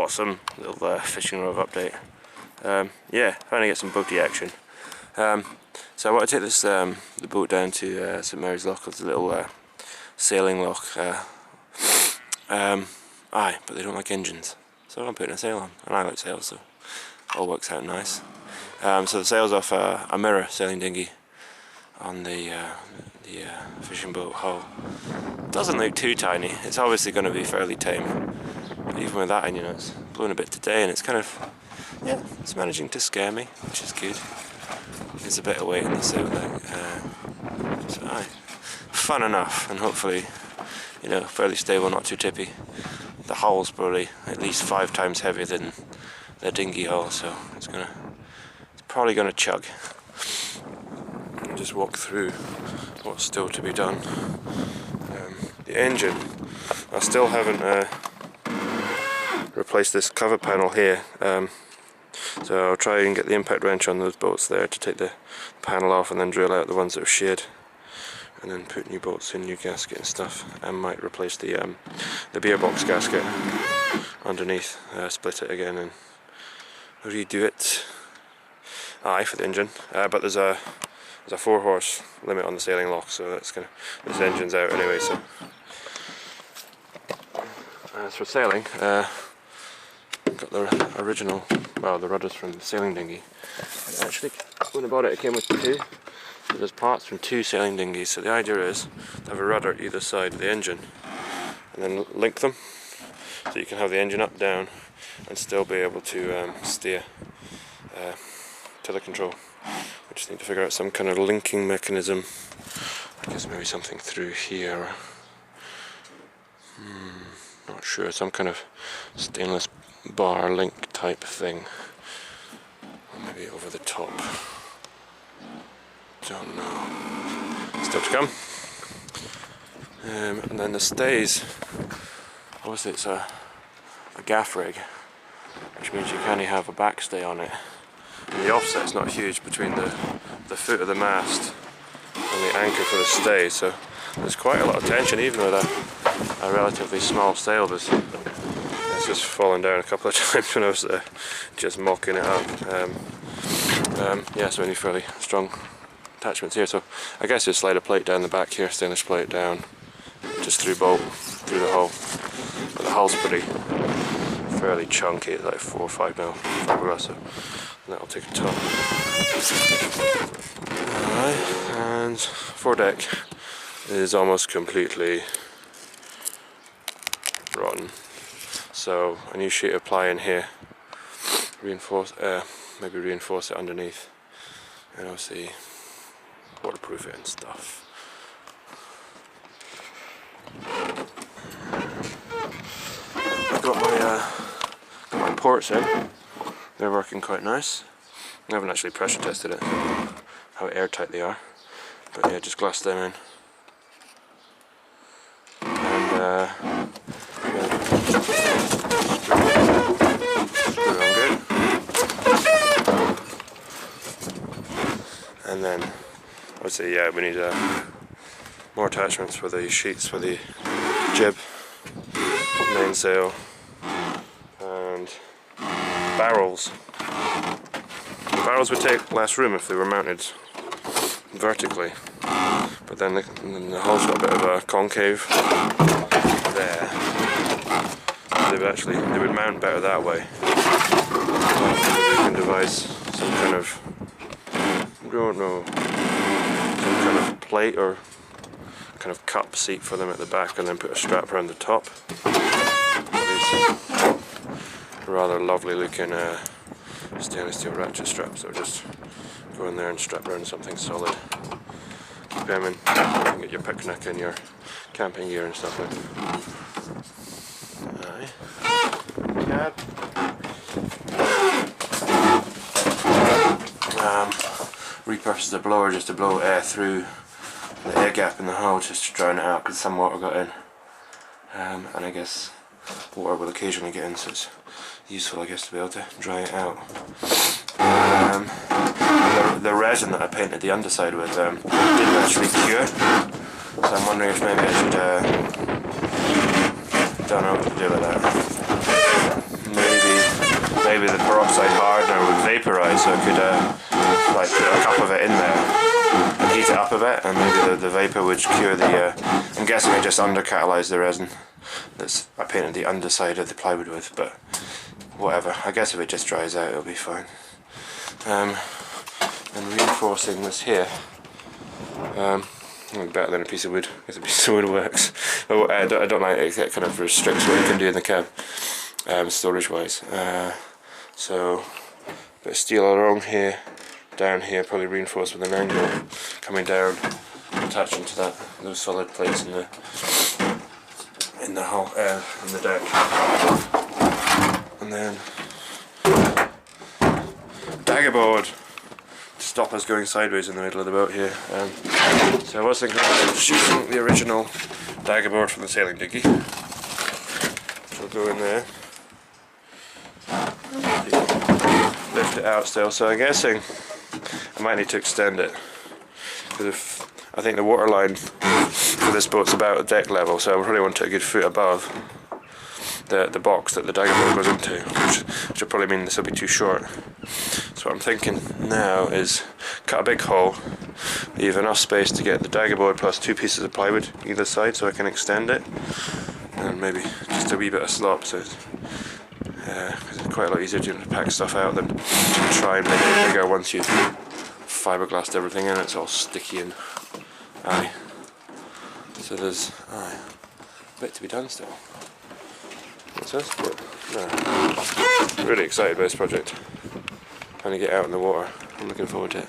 awesome little fishing rov update. Yeah, trying to get some boaty action. So I want to take this the boat down to St Mary's Loch. It's a little sailing loch. Aye, but they don't like engines, so I'm putting a sail on, and I like sails, so it all works out nice. So the sail's off a mirror sailing dinghy on the fishing boat hull. Doesn't look too tiny. It's obviously going to be fairly tame. But even with that, you know, it's blown a bit today, and it's kind of, yeah, it's managing to scare me, which is good. There's a bit of weight in the sail, so aye, fun enough, and hopefully, you know, fairly stable, not too tippy. The hull's probably at least 5 times heavier than the dinghy hull, so it's probably gonna chug. I'll just walk through what's still to be done. The engine, I still haven't replaced this cover panel here, so I'll try and get the impact wrench on those bolts there to take the panel off, and then drill out the ones that are sheared, and then put new bolts in, new gasket and stuff, and might replace the beer box gasket underneath, split it again and redo it. Aye, for the engine, but there's a 4-horse limit on the sailing loch, so that's this engine's out anyway. So as for sailing, got the original, well, the rudders from the sailing dinghy. Actually, when I bought it, it came with 2. So there's parts from 2 sailing dinghies. So the idea is to have a rudder either side of the engine, and then link them so you can have the engine up, down, and still be able to steer tiller control. I just need to figure out some kind of linking mechanism. I guess maybe something through here. Not sure, some kind of stainless bar link type thing. Or maybe over the top. Don't know. Still to come. And then the stays. Obviously it's a gaff rig, which means you can only have a backstay on it. And the offset's not huge between the foot of the mast and the anchor for the stay, so there's quite a lot of tension even with a relatively small sail. It's just fallen down a couple of times when I was just mocking it up. Yeah, so any fairly strong attachments here, so I guess just slide a plate down the back here, stainless plate down, just through bolt, through the hull. But the hull's fairly chunky, it's like 4 or 5 mil fiberglass, so that'll take a toll. Alright, and foredeck is almost completely rotten. So a new sheet of ply in here, maybe reinforce it underneath, and obviously waterproof it and stuff. I've got my ports in. They're working quite nice. I haven't actually pressure tested it, how airtight they are, but yeah, just glassed them in. And screw on good. And then I would say, yeah, we need more attachments for the sheets for the jib, mainsail, and barrels. The barrels would take less room if they were mounted vertically, but then the hull's got a bit of a concave there. They would mount better that way. Maybe we can devise some kind of, I don't know, some kind of plate or kind of cup seat for them at the back, and then put a strap around the top. These rather lovely looking stainless steel ratchet straps that are just go in there and strap around something solid. Keep them in. You can get your picnic and your camping gear and stuff like that. Aye. Repurposed the blower just to blow air through the air gap in the hull, just to drown it out because some water got in. And I guess water will occasionally get in, so it's useful, I guess, to be able to dry it out. The resin that I painted the underside with didn't actually cure, so I'm wondering if maybe I should don't know what to do with that. Maybe maybe the peroxide hardener would vaporise, so I could like put a cup of it in there and heat it up a bit, and maybe the vapour would cure the, I'm guessing I just under-catalysed the resin that's I painted the underside of the plywood with, but whatever, I guess if it just dries out it'll be fine. And reinforcing this here, better than a piece of wood, because a piece of wood works. But I don't like it, it kind of restricts what you can do in the cab, storage wise. So a bit of steel along here, down here, probably reinforced with an angle coming down, attaching to those solid plates in the hull, in the deck, and then dagger board to stop us going sideways in the middle of the boat here. So I was thinking of using the original dagger board from the sailing dinghy, which will go in there. Lift it out still, so I'm guessing I might need to extend it, because I think the waterline for this boat's about deck level, so I probably want it a good foot above the box that the dagger board goes into, which will probably mean this will be too short. So what I'm thinking now is cut a big hole, leave enough space to get the dagger board plus 2 pieces of plywood either side so I can extend it, and maybe just a wee bit of slop, so it's quite a lot easier to pack stuff out than try and make it bigger once you've fiberglassed everything in. It's all sticky and so there's a bit to be done still. What's this? But no. Really excited by this project. Trying to get out in the water. I'm looking forward to it.